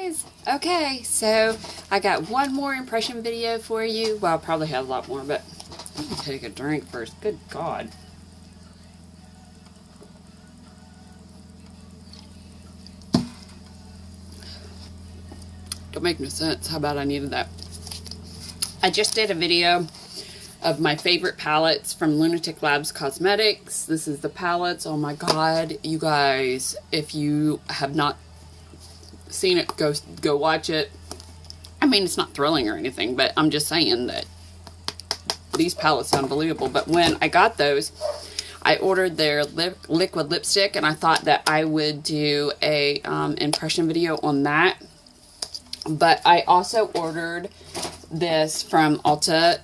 guys. Okay, so I got one more impression video for you. Well, I'll probably have a lot more, but let me take a drink first. Good God. Don't make no sense. How about I needed that? I just did a video of my favorite palettes from Lunatic Labs Cosmetics. This is the palettes. Oh my God, you guys, if you have not seen it, go watch it. I mean, it's not thrilling or anything, but I'm just saying that these palettes are unbelievable. But when I got those, I ordered their liquid lipstick, and I thought that I would do a impression video on that. But I also ordered this from Ulta.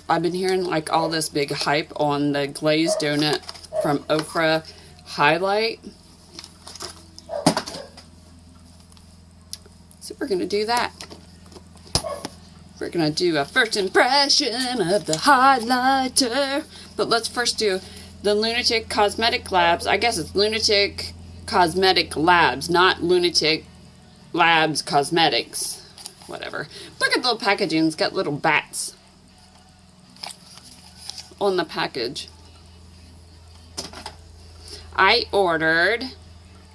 I've been hearing like all this big hype on the glazed donut from Ofra highlight. So we're gonna do that. We're gonna do a first impression of the highlighter. But let's first do the Lunatic Cosmetic Labs. I guess it's Lunatic Cosmetic Labs, not Lunatic Labs Cosmetics. Whatever. Look at the little packaging. It's got little bats on the package. I ordered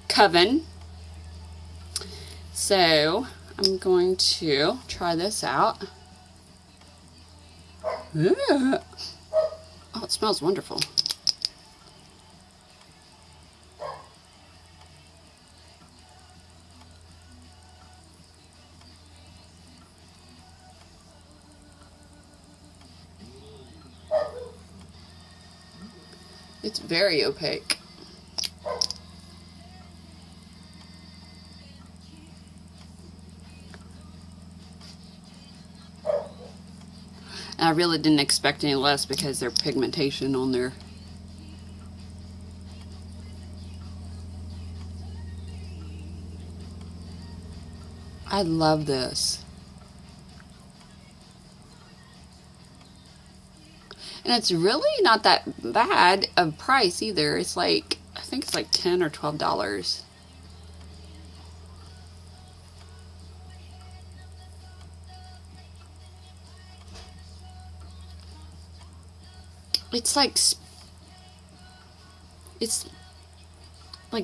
Coven. So I'm going to try this out. Oh, it smells wonderful. It's very opaque. And I really didn't expect any less because there's pigmentation on there. I love this. And it's really not that bad of price either. It's like, I think it's like $10 or $12. It's like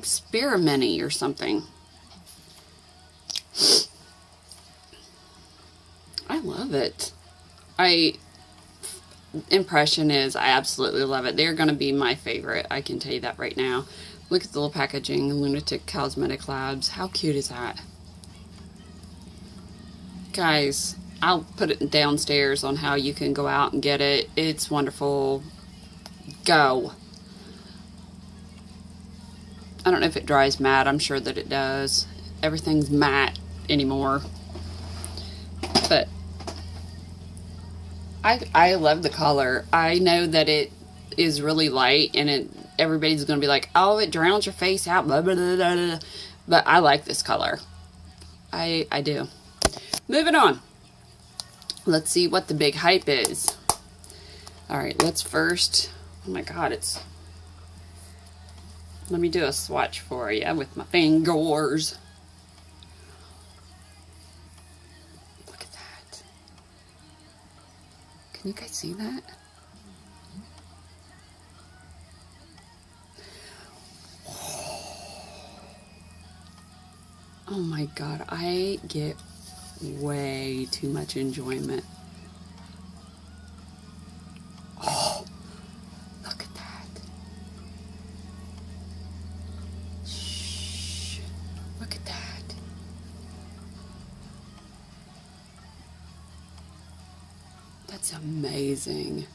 spearmint-y or something. I love it. Impression is I absolutely love it. They're going to be my favorite. I can tell you that right now. Look at the little packaging. Lunatic Cosmetic Labs. How cute is that? Guys, I'll put it downstairs on how you can go out and get it. It's wonderful. Go. I don't know if it dries matte. I'm sure that it does. Everything's matte anymore. But I love the color. I know that it is really light, and everybody's going to be like, oh, it drowns your face out, blah, blah, blah, blah, blah. But I like this color. I do. Moving on. Let's see what the big hype is. Alright, let's first... Oh my God, let me do a swatch for you with my fingers. Can you guys see that? Oh my God, I get way too much enjoyment. Oh, look at that. Shh, look at that. That's amazing.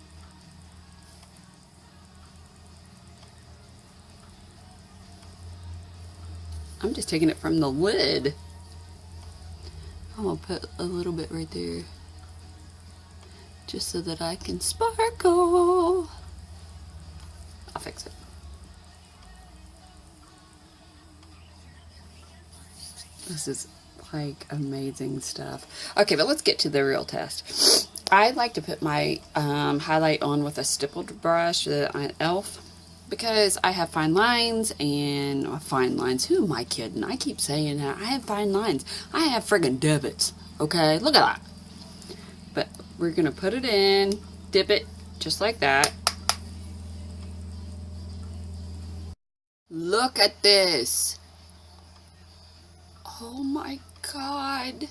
I'm just taking it from the lid. I'm gonna put a little bit right there, just so that I can sparkle. I'll fix it. This is like amazing stuff. Okay, but let's get to the real test. I like to put my highlight on with a stippled brush, the e.l.f. because I have fine lines and fine lines. Who am I kidding? I keep saying that. I have fine lines. I have friggin' divots. Okay, look at that. But we're gonna put it in, dip it just like that. Look at this. Oh my God.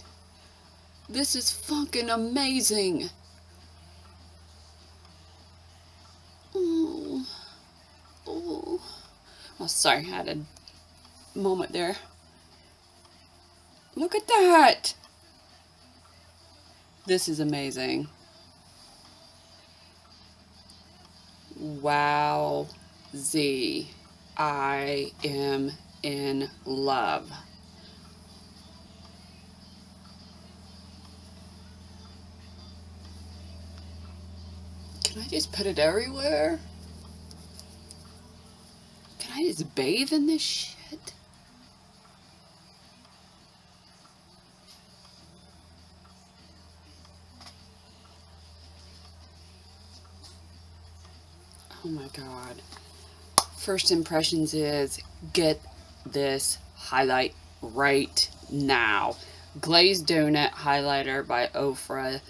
This is fucking amazing. Oh, oh. Oh, sorry, I had a moment there. Look at that. This is amazing. Wow, Z. I am in love. Can I just put it everywhere? Can I just bathe in this shit? Oh my God. First impressions is get this highlight right now. Glazed Donut Highlighter by Ofra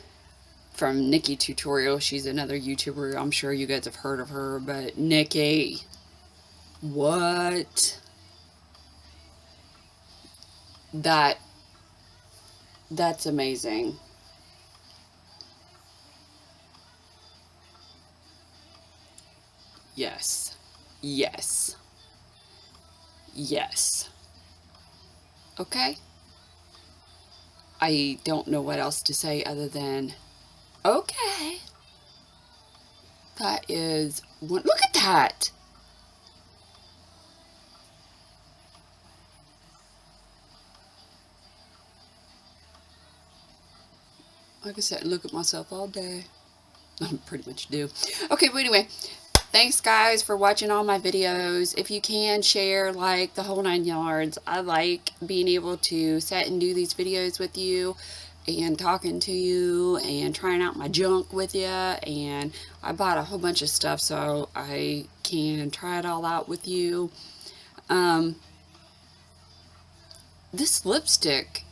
from Nikki Tutorial. She's another YouTuber. I'm sure you guys have heard of her, but Nikki, what? That's amazing. Yes. Yes. Yes. Okay? I don't know what else to say other than, okay. That is one. Look at that. Like I said, look at myself all day. I pretty much do. Okay, but anyway, thanks guys for watching all my videos. If you can, share, like, the whole 9 yards. I like being able to sit and do these videos with you and talking to you and trying out my junk with you. And I bought a whole bunch of stuff so I can try it all out with you. This lipstick,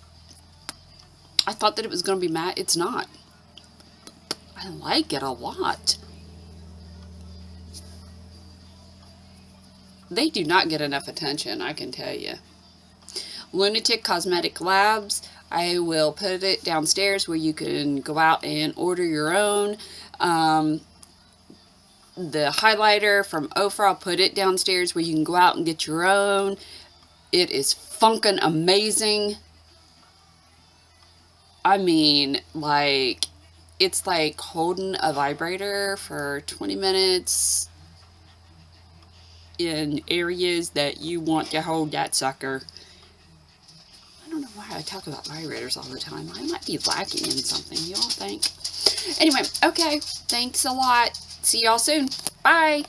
I thought that it was going to be matte. It's not. I like it a lot. They do not get enough attention, I can tell you. Lunatic Cosmetic Labs. I will put it downstairs where you can go out and order your own. The highlighter from Ofra, I'll put it downstairs where you can go out and get your own. It is funkin' amazing. I mean, like, it's like holding a vibrator for 20 minutes in areas that you want to hold that sucker. I don't know why I talk about vibrators all the time. I might be lacking in something, you all think? Anyway, okay, thanks a lot. See y'all soon. Bye.